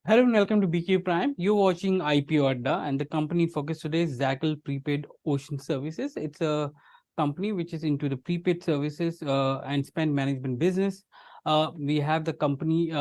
Hello and welcome to BQ Prime. You're watching IPO Adda, and the company focus today is Zaggle Prepaid Ocean Services. It's a company which is into the prepaid services and spend management business. We have the company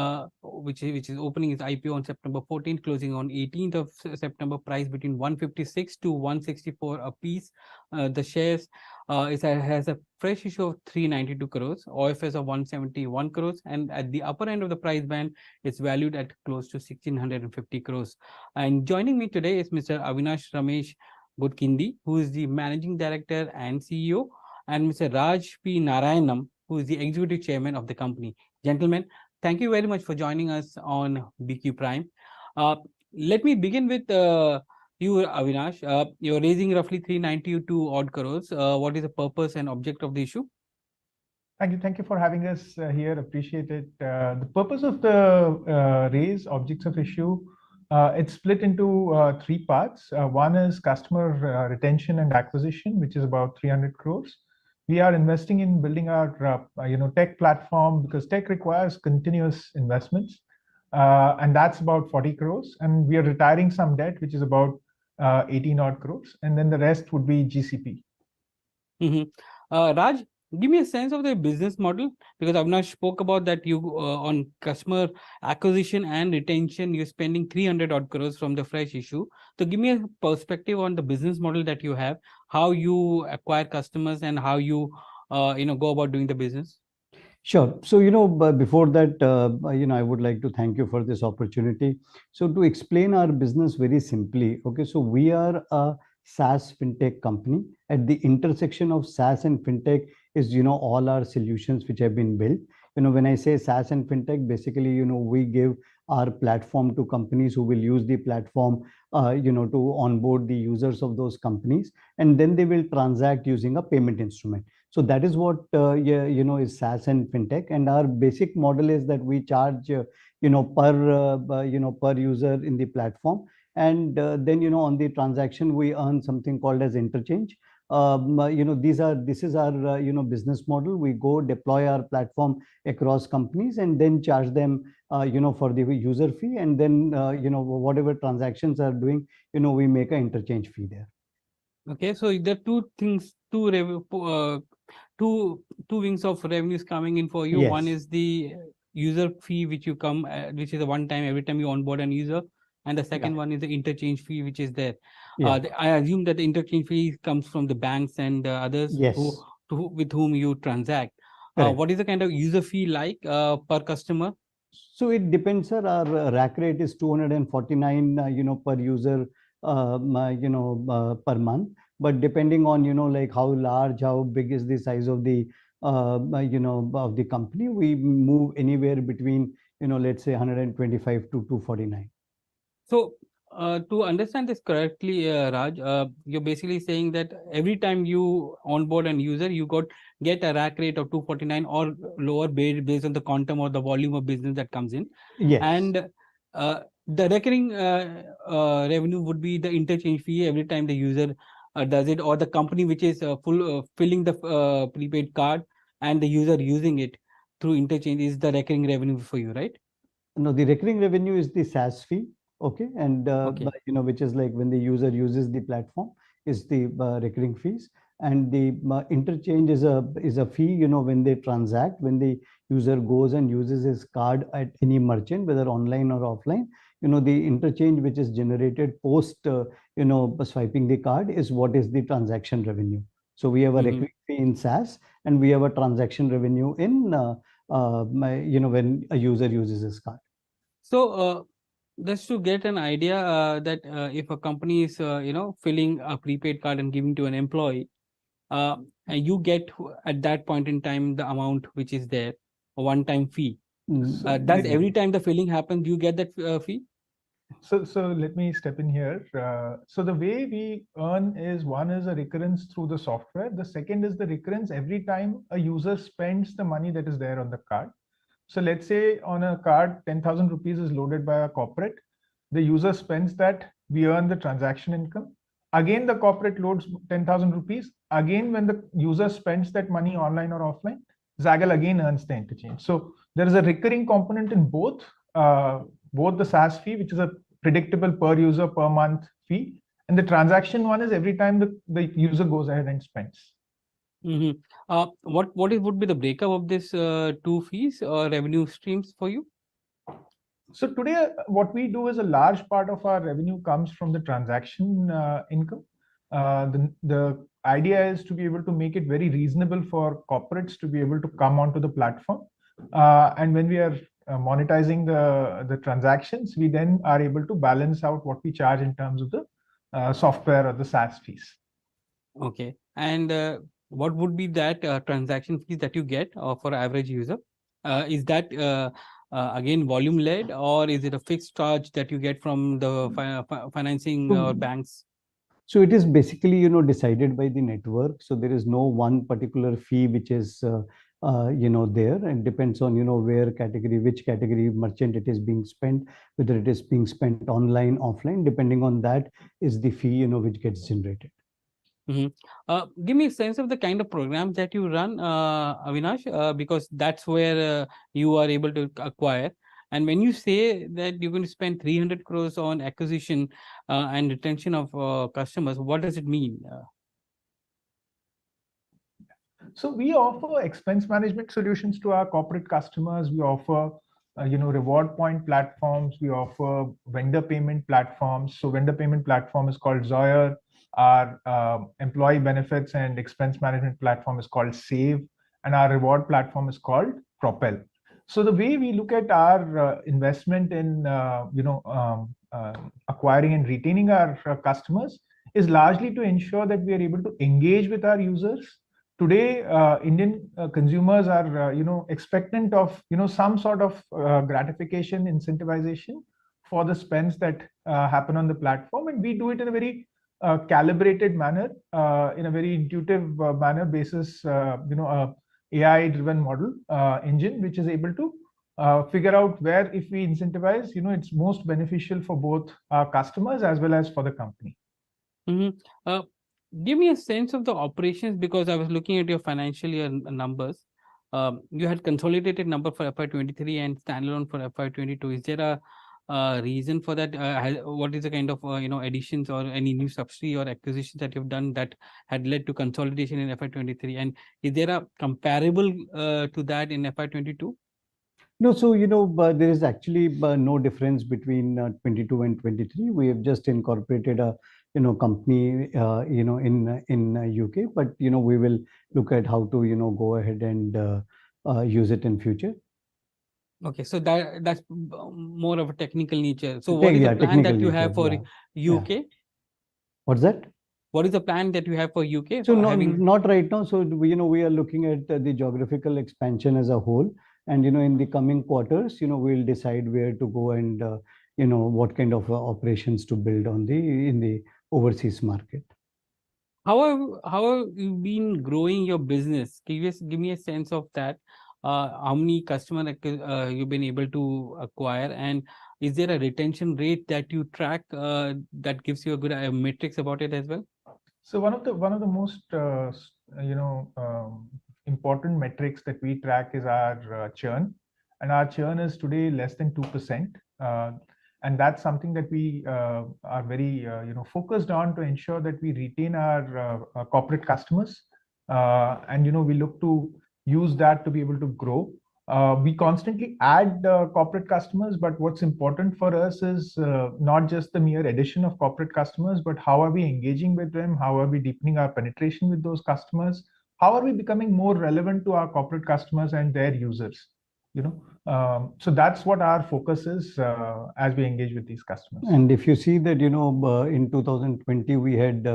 which is opening its IPO on September 14th, closing on 18th of September. Price between 156 to 164 a piece. The shares has a fresh issue of 392 crores, OFS of 171 crores, and at the upper end of the price band, it's valued at close to 1,650 crores. And joining me today is Mr. Avinash Ramesh Godkhindi, who is the Managing Director and CEO, and Mr. Raj P. Narayanam, who is the Executive Chairman of the company. Gentlemen, thank you very much for joining us on BQ Prime. Uh, Let me begin with you, Avinash. You're raising roughly 392 odd crores. What is the purpose and object of the issue? Thank you for having us here. Appreciate it. The purpose of the raise, objects of issue, it's split into three parts. One is customer retention and acquisition, which is about 300 crores. We are investing in building our tech platform because tech requires continuous investments, and that's about 40 crores. And we are retiring some debt, which is about 18 odd crores, and then the rest would be GCP. Raj, give me a sense of the business model, because Avinash spoke about that you on customer acquisition and retention, you're spending 300 odd crores from the fresh issue. So give me a perspective on the business model that you have, how you acquire customers and how you go about doing the business. Sure. So, but before that, I would like to thank you for this opportunity. So, to explain our business very simply, okay, so we are a SaaS fintech company. At the intersection of SaaS and fintech is, all our solutions which have been built. When I say SaaS and fintech, basically, we give our platform to companies who will use the platform, to onboard the users of those companies, and then they will transact using a payment instrument. So that is what is SaaS and fintech, and our basic model is that we charge per user in the platform, and then on the transaction we earn something called as interchange. This is our business model. We go deploy our platform across companies and then charge them for the user fee, and then whatever transactions are doing, we make an interchange fee there. Okay, so there are two things, two wings of revenues coming in for you. Yes. One is the user fee which you come which is a one time every time you onboard an user, and the second one is the interchange fee which is there. I assume that the interchange fee comes from the banks and others Yes. with whom you transact. What is the kind of user fee like per customer? So it depends, sir. Our rack rate is 249 per user per month, but depending on like how large, how big is the size of the of the company, we move anywhere between let's say 125 to 249. So to understand this correctly, Raj, you're basically saying that every time you onboard an user, you get a rack rate of 249 or lower based on the quantum or the volume of business that comes in. Yes. And the recurring revenue would be the interchange fee every time the user does it, or the company which is filling the prepaid card and the user using it through interchange is the recurring revenue for you, right? No, the recurring revenue is the SaaS fee. Okay, and which is like when the user uses the platform is the recurring fees, and the interchange is a fee when they transact, when the user goes and uses his card at any merchant, whether online or offline. The interchange which is generated post swiping the card is what is the transaction revenue. So we have a recurring fee in SaaS, and we have a transaction revenue in when a user uses his card. So just to get an idea that if a company is filling a prepaid card and giving to an employee, and you get at that point in time the amount which is there, a one-time fee. Does every time the filling happens, you get that fee? So let me step in here. So the way we earn is, one is a recurrence through the software. The second is the recurrence every time a user spends the money that is there on the card. So let's say on a card, 10,000 rupees is loaded by a corporate. The user spends that, we earn the transaction income. Again, the corporate loads 10,000 rupees. Again, when the user spends that money online or offline, Zaggle again earns the interchange. So there is a recurring component in both. both the SaaS fee, which is a predictable per user per month fee, and the transaction one is every time the user goes ahead and spends. What would be the breakup of this two fees or revenue streams for you? So today, what we do is a large part of our revenue comes from the transaction income. The idea is to be able to make it very reasonable for corporates to be able to come onto the platform. And when we are monetizing the transactions, we then are able to balance out what we charge in terms of the software or the SaaS fees. Okay. And what would be that transaction fees that you get for average user? Is that again volume led, or is it a fixed charge that you get from the financing or banks? So it is basically, decided by the network. So there is no one particular fee which is, there, and depends on, which category merchant it is being spent, whether it is being spent online, offline. Depending on that is the fee, which gets generated. Give me a sense of the kind of programs that you run, Avinash, because that's where you are able to acquire. And when you say that you're going to spend 300 crores on acquisition and retention of customers, what does it mean? So we offer expense management solutions to our corporate customers. We offer, reward point platforms. We offer vendor payment platforms. So vendor payment platform is called Zoyer. Our employee benefits and expense management platform is called Save, and our reward platform is called Propel. So the way we look at our investment in acquiring and retaining our customers is largely to ensure that we are able to engage with our users. Today, Indian consumers are expectant of some sort of gratification, incentivization for the spends that happen on the platform, and we do it in a very calibrated manner, in a very intuitive manner basis, AI-driven model engine, which is able to figure out where, if we incentivize, it's most beneficial for both our customers as well as for the company. Give me a sense of the operations, because I was looking at your financial year numbers. You had consolidated number for FY23 and standalone for FY22. Is there a reason for that? What is the kind of additions or any new subsidy or acquisitions that you've done that had led to consolidation in FY23? And is there a comparable to that in FY22? No, so there is actually no difference between 22 and 23. We have just incorporated a company in UK, but we will look at how to go ahead and use it in future. Okay, so that's more of a technical nature. So what is the plan that you have for UK? What's that? What is the plan that you have for UK? So not right now. So we are looking at the geographical expansion as a whole, and in the coming quarters, we'll decide where to go and what kind of operations to build in the overseas market. How have you been growing your business? Give me a sense of that. How many customers you've been able to acquire, and is there a retention rate that you track that gives you a good metrics about it as well? So one of the most important metrics that we track is our churn, and our churn is today less than 2%, and that's something that we are very focused on to ensure that we retain our corporate customers, and we look to use that to be able to grow. We constantly add corporate customers, but what's important for us is not just the mere addition of corporate customers, but how are we engaging with them? How are we deepening our penetration with those customers? How are we becoming more relevant to our corporate customers and their users? So that's what our focus is as we engage with these customers. And if you see that, in 2020, we had,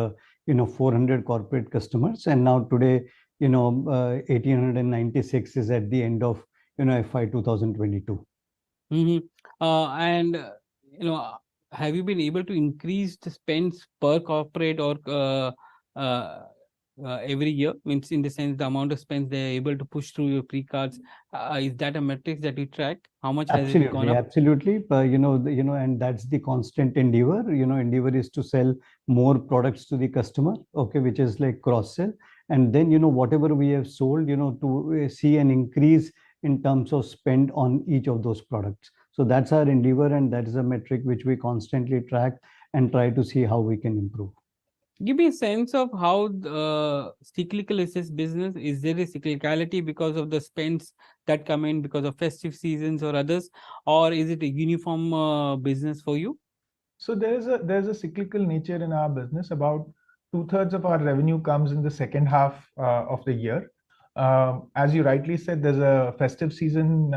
400 corporate customers, and now today, 1896 is at the end of FY 2022. And have you been able to increase the spends per corporate or every year? Means in the sense the amount of spends they're able to push through your pre-cards. Is that a metric that you track? How much has it gone up? Absolutely. And that's the constant endeavor. Endeavor is to sell more products to the customer, okay, which is like cross sell. And then, whatever we have sold, to see an increase in terms of spend on each of those products. So that's our endeavor, and that is a metric which we constantly track and try to see how we can improve. Give me a sense of how cyclical is this business. Is there a cyclicality because of the spends that come in because of festive seasons or others, or is it a uniform business for you? So there's a cyclical nature in our business. About 2/3 of our revenue comes in the second half of the year. As you rightly said, there's a festive season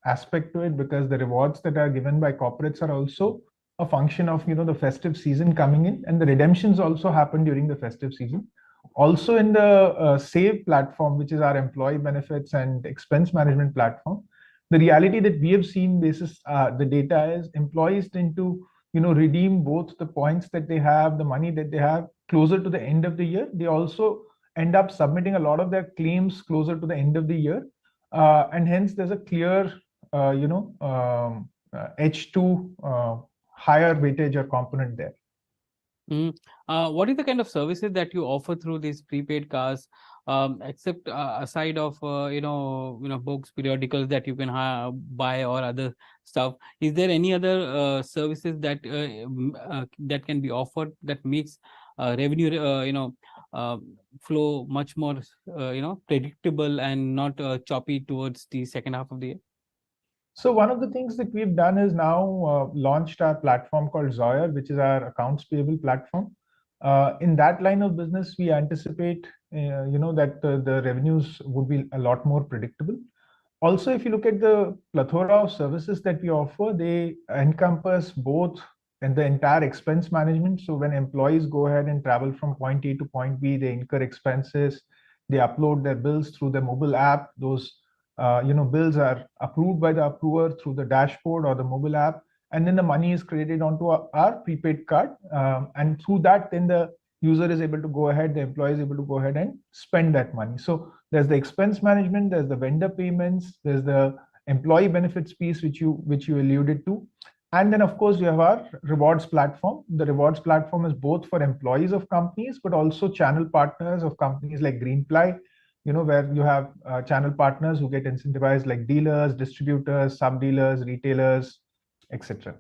aspect to it, because the rewards that are given by corporates are also a function of the festive season coming in, and the redemptions also happen during the festive season. Also in the Save platform, which is our employee benefits and expense management platform, the reality that we have seen basis the data is employees tend to redeem both the points that they have, the money that they have, closer to the end of the year. They also end up submitting a lot of their claims closer to the end of the year, and hence there's a clear H2 higher weightage or component there. What is the kind of services that you offer through these prepaid cards, except aside of books, periodicals that you can buy or other stuff? Is there any other services that that can be offered that makes revenue flow much more predictable and not choppy towards the second half of the year? So one of the things that we've done is now launched our platform called Zoyer, which is our accounts payable platform. In that line of business, we anticipate, that the revenues would be a lot more predictable. Also, if you look at the plethora of services that we offer, they encompass both and the entire expense management. So when employees go ahead and travel from point A to point B, they incur expenses, they upload their bills through the mobile app. Those bills are approved by the approver through the dashboard or the mobile app, and then the money is credited onto our prepaid card, and through that, then the user is able to go ahead, the employee is able to go ahead and spend that money. So there's the expense management, there's the vendor payments, there's the employee benefits piece which you alluded to, and then of course you have our rewards platform. The rewards platform is both for employees of companies but also channel partners of companies like Greenply, where you have channel partners who get incentivized, like dealers, distributors, sub dealers, retailers, etc.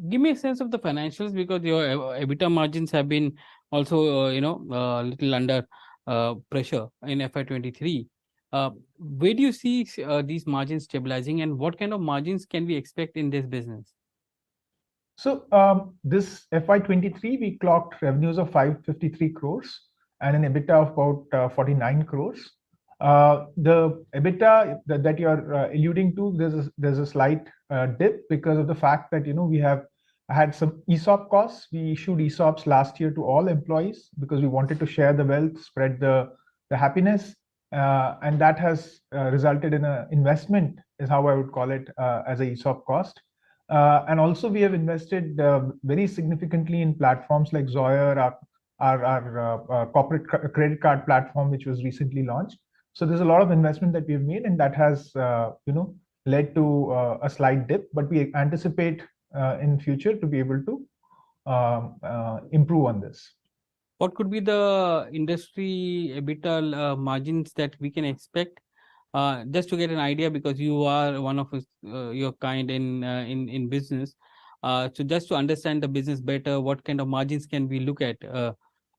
Give me a sense of the financials, because your EBITDA margins have been also little under pressure in FY23. Where do you see these margins stabilizing, and what kind of margins can we expect in this business? So this FY23, we clocked revenues of 553 crores and an EBITDA of about 49 crores. The EBITDA that you're alluding to, there's a slight dip because of the fact that we have had some ESOP costs. We issued ESOPs last year to all employees because we wanted to share the wealth, spread the happiness, and that has resulted in an investment, is how I would call it, as a ESOP cost. And also we have invested very significantly in platforms like Zoyer, our corporate credit card platform, which was recently launched. So there's a lot of investment that we've made, and that has led to a slight dip, but we anticipate in future to be able to improve on this. What could be the industry EBITDA margins that we can expect? Just to get an idea, because you are one of your kind in business. So just to understand the business better, what kind of margins can we look at,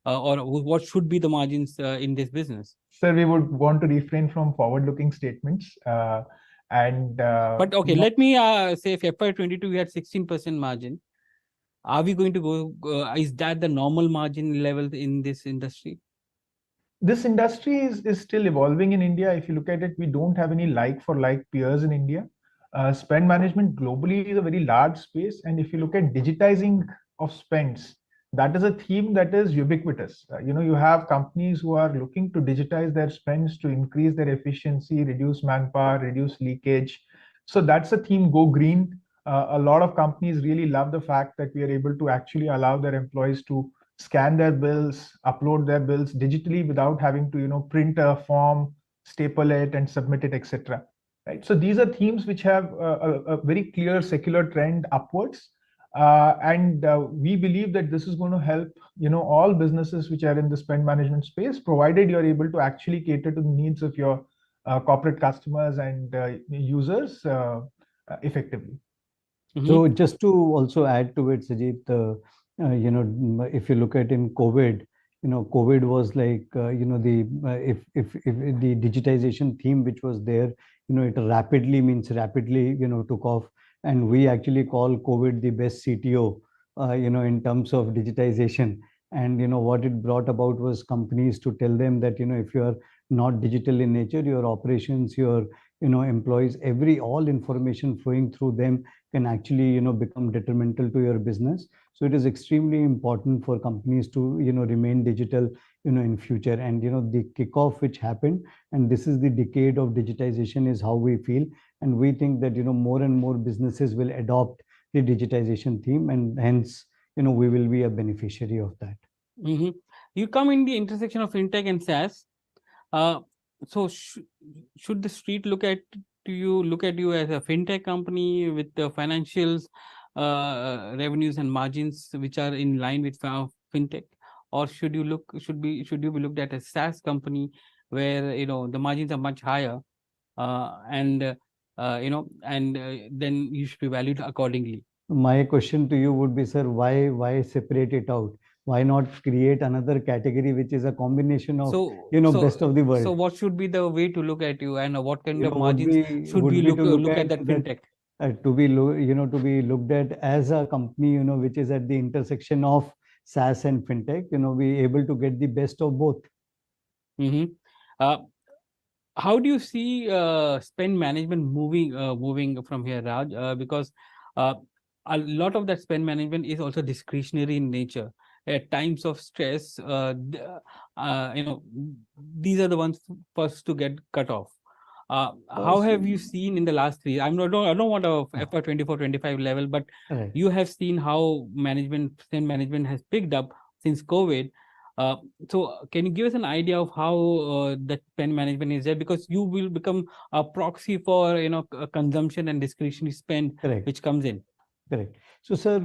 or what should be the margins in this business? Sir, we would want to refrain from forward-looking statements. But okay, let me say if FY22 we had 16% margin. Are we going to go? Is that the normal margin level in this industry? This industry is still evolving in India. If you look at it, we don't have any like-for-like peers in India. Spend management globally is a very large space, and if you look at digitizing of spends, that is a theme that is ubiquitous. You have companies who are looking to digitize their spends to increase their efficiency, reduce manpower, reduce leakage. So that's a theme. Go green. A lot of companies really love the fact that we are able to actually allow their employees to scan their bills, upload their bills digitally without having to print a form, staple it, and submit it, etc. Right. So these are themes which have a very clear secular trend upwards, and we believe that this is going to help all businesses which are in the spend management space, provided you're able to actually cater to the needs of your corporate customers and users effectively. So just to also add to it, Sajid, if you look at in COVID, COVID was like, the if the digitization theme which was there, it rapidly means rapidly, took off, and we actually call COVID the best CTO, in terms of digitization. And what it brought about was companies to tell them that if you are not digital in nature, your operations, your employees, all information flowing through them can actually become detrimental to your business. So it is extremely important for companies to remain digital in future. And the kickoff which happened, and this is the decade of digitization, is how we feel. And we think that more and more businesses will adopt the digitization theme, and hence we will be a beneficiary of that. You come in the intersection of fintech and SaaS. So should the street look at you as a fintech company with the financials, revenues and margins which are in line with fintech, or should you be looked at as SaaS company where the margins are much higher, and then you should be valued accordingly? My question to you would be, sir, why separate it out? Why not create another category which is a combination of best of the world? So what should be the way to look at you, and what kind of would margins be should would we be to look at that that fintech? to be to be looked at as a company which is at the intersection of SaaS and fintech, be able to get the best of both. Uh, how do you see spend management moving from here, Raj? Because a lot of that spend management is also discretionary in nature. At times of stress, these are the ones first to get cut off. How have you seen in the last 3 years? I don't want a FY 24-25 level, but Right. you have seen how spend management has picked up since COVID. So can you give us an idea of how that spend management is there? Because you will become a proxy for consumption and discretionary spend. Correct. Which comes in. Correct. So, sir,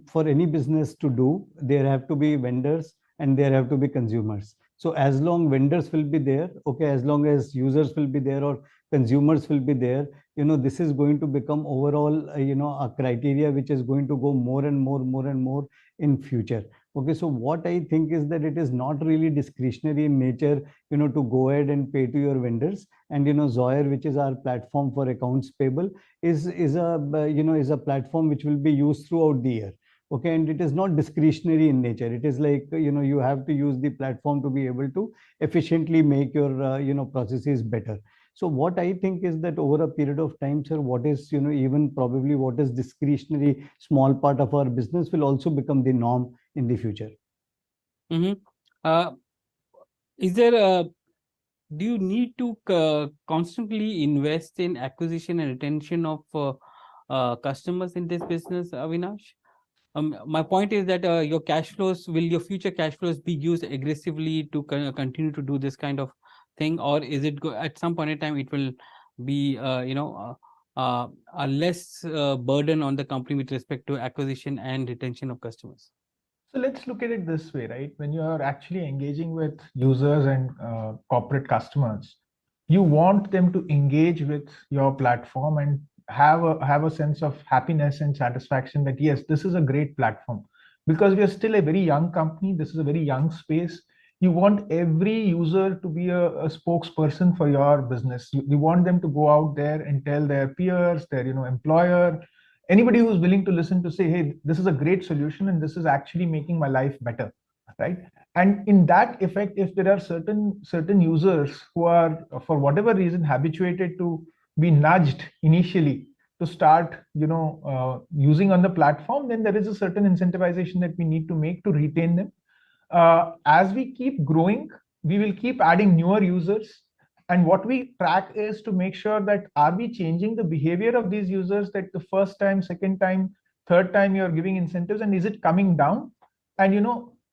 for any business to do, there have to be vendors and there have to be consumers. So as long vendors will be there, okay, as long as users will be there or consumers will be there, this is going to become overall, a criteria which is going to go more and more in future. Okay, so what I think is that it is not really discretionary in nature, to go ahead and pay to your vendors. And Zoyer, which is our platform for accounts payable, is a platform which will be used throughout the year. Okay, and it is not discretionary in nature. It is like you have to use the platform to be able to efficiently make your processes better. So what I think is that over a period of time, sir, what is even probably what is discretionary small part of our business will also become the norm in the future. Is there a do you need to constantly invest in acquisition and retention of customers in this business, Avinash? My point is that your future cash flows be used aggressively to continue to do this kind of thing, or is it at some point in time it will be a less burden on the company with respect to acquisition and retention of customers? So let's look at it this way, right? When you are actually engaging with users and corporate customers, you want them to engage with your platform and have a sense of happiness and satisfaction that yes, this is a great platform. Because we are still a very young company, this is a very young space. You want every user to be a spokesperson for your business. You want them to go out there and tell their peers, their employer, anybody who's willing to listen, to say, hey, this is a great solution and this is actually making my life better, right? And in that effect, if there are certain users who are for whatever reason habituated to be nudged initially to start using on the platform, then there is a certain incentivization that we need to make to retain them. As we keep growing, we will keep adding newer users. And what we track is to make sure that are we changing the behavior of these users, that the first time, second time, third time you're giving incentives, and is it coming down? And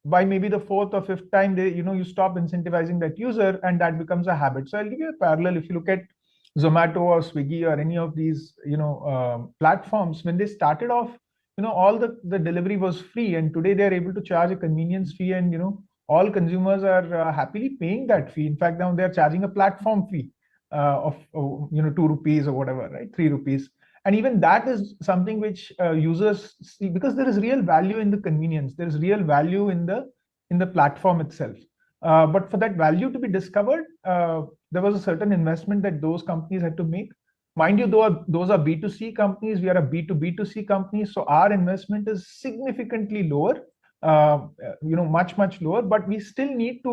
by maybe the fourth or fifth time, you stop incentivizing that user, and that becomes a habit. So I'll give you a parallel. If you look at Zomato or Swiggy or any of these platforms, when they started off, all the delivery was free, and today they're able to charge a convenience fee, and all consumers are happily paying that fee. In fact, now they're charging a platform fee, of 2 rupees or whatever, right? 3 rupees. And even that is something which users see, because there is real value in the convenience. There is real value in the platform itself. But for that value to be discovered, there was a certain investment that those companies had to make. Mind you, though, those are B2C companies, we are a B2B2C company, so our investment is significantly lower, much lower. But we still need to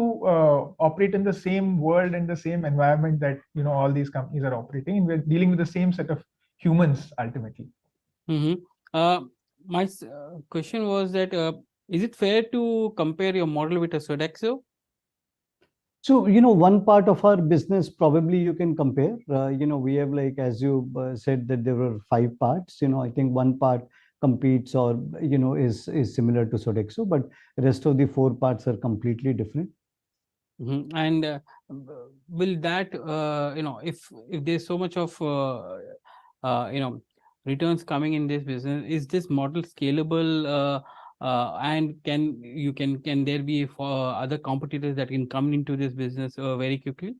operate in the same world and the same environment that all these companies are operating, and we're dealing with the same set of humans ultimately. My question was that is it fair to compare your model with a Sodexo? So, one part of our business probably you can compare. We have, like, as you said, that there were 5 parts. I think one part competes or, is similar to Sodexo, but the rest of the 4 parts are completely different. And will that, if there's so much of, returns coming in this business, is this model scalable? And can there be other competitors that can come into this business very quickly?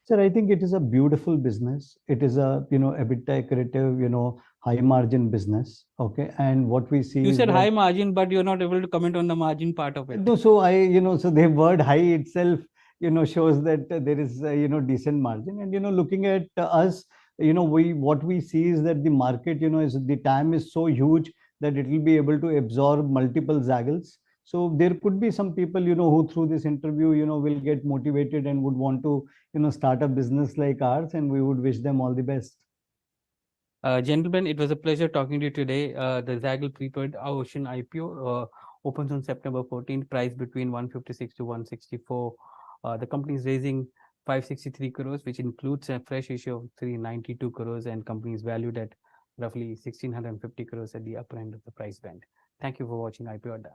Sir, I think it is a beautiful business. It is a, EBITDA accretive, high margin business. Okay. And what we see You is said that, high margin, but you're not able to comment on the margin part of it. no, so so the word high itself, shows that there is, decent margin. And, looking at us, what we see is that the market, is the TAM is so huge that it will be able to absorb multiple Zaggles. So there could be some people, who through this interview, will get motivated and would want to, start a business like ours, and we would wish them all the best. Gentlemen, it was a pleasure talking to you today. The Zaggle Prepaid Ocean IPO opens on September 14th, price between 156 to 164. The company is raising 563 crores, which includes a fresh issue of 392 crores, and company is valued at roughly 1650 crores at the upper end of the price band. Thank you for watching IPO Adda.